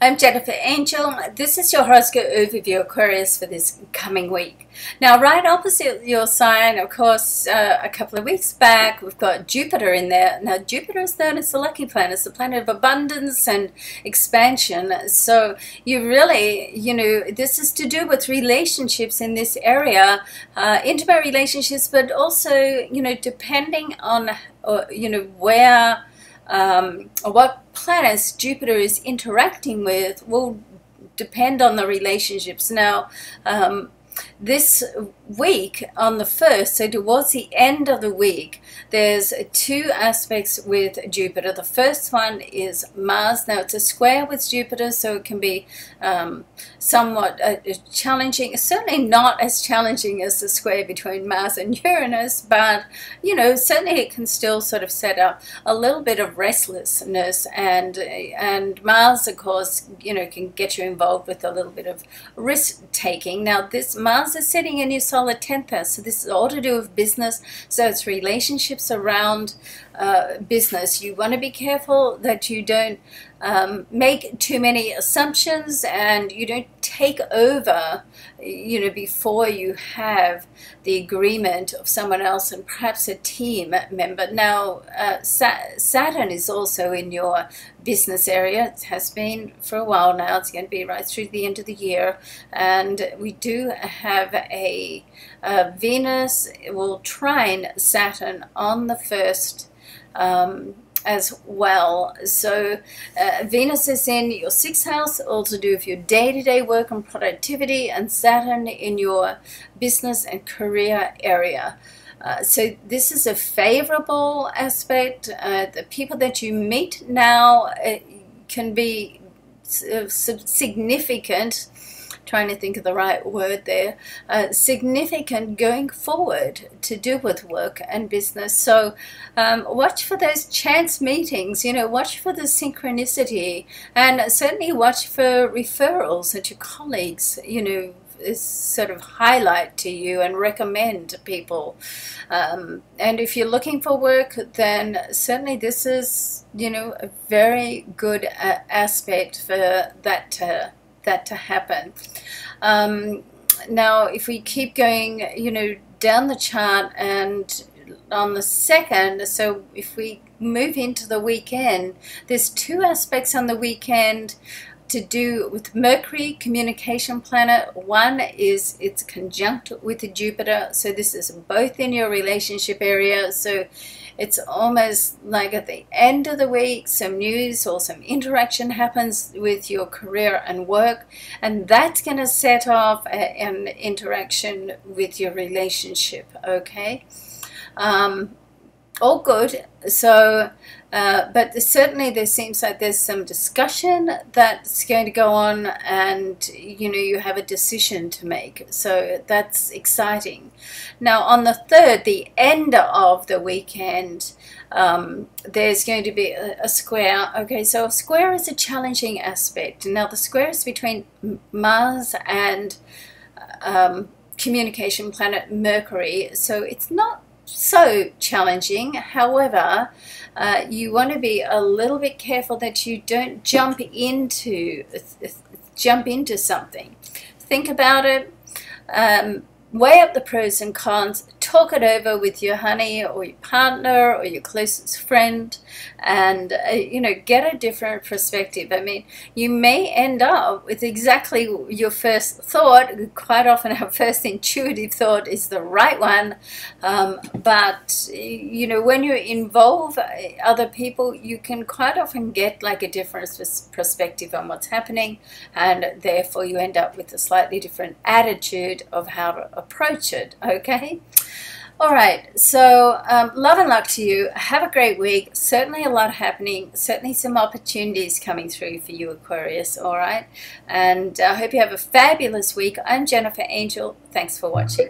I'm Jennifer Angel. This is your horoscope overview, Aquarius, for this coming week. Now, right opposite your sign, of course, a couple of weeks back, we've got Jupiter in there. Now, Jupiter is known as the lucky planet. It's the planet of abundance and expansion. So you really, this is to do with relationships in this area, intimate relationships, but also, depending on, where or what planets Jupiter is interacting with will depend on the relationships. Now, this week on the 1st, so towards the end of the week, there's two aspects with Jupiter. The first one is Mars. Now, it's a square with Jupiter, so it can be somewhat challenging. It's certainly not as challenging as the square between Mars and Uranus, but, certainly it can still sort of set up a little bit of restlessness, and Mars, of course, can get you involved with a little bit of risk-taking. Now, this Mars is sitting in your solid 10th house, so this is all to do with business, so it's relationships around business. You want to be careful that you don't make too many assumptions and you don't take over, before you have the agreement of someone else and perhaps a team member. Now, Saturn is also in your business area. It has been for a while now. It's going to be right through the end of the year. And we do have a Venus will trine Saturn on the 1st as well. So Venus is in your 6th house, all to do with your day-to-day work and productivity, and Saturn in your business and career area. So this is a favorable aspect. The people that you meet now can be significant. Trying to think of the right word there, significant going forward to do with work and business. So watch for those chance meetings, watch for the synchronicity, and certainly watch for referrals that your colleagues, sort of highlight to you and recommend to people. And if you're looking for work, then certainly this is, a very good aspect for that to happen. Now, if we keep going, down the chart, and on the 2nd, so if we move into the weekend, there's two aspects on the weekend to do with Mercury, communication planet. One is it's conjunct with Jupiter, so this is both in your relationship area. So it's almost like at the end of the week, some news or some interaction happens with your career and work, and that's going to set off an interaction with your relationship, okay? All good. So but certainly there seems like there's some discussion that's going to go on, and you have a decision to make, so that's exciting. Now, on the 3rd, the end of the weekend, there's going to be a square. Okay, so a square is a challenging aspect. Now, the square is between Mars and communication planet Mercury, so it's not so challenging. However, you want to be a little bit careful that you don't jump into something. Think about it, weigh up the pros and cons, talk it over with your honey or your partner or your closest friend, and get a different perspective. I mean, you may end up with exactly your first thought. Quite often our first intuitive thought is the right one, but when you involve other people, you can quite often get like a different perspective on what's happening, and therefore you end up with a slightly different attitude of how to approach it, okay? All right, so love and luck to you. Have a great week. Certainly a lot happening. Certainly some opportunities coming through for you, Aquarius, all right? And I hope you have a fabulous week. I'm Jennifer Angel. Thanks for watching.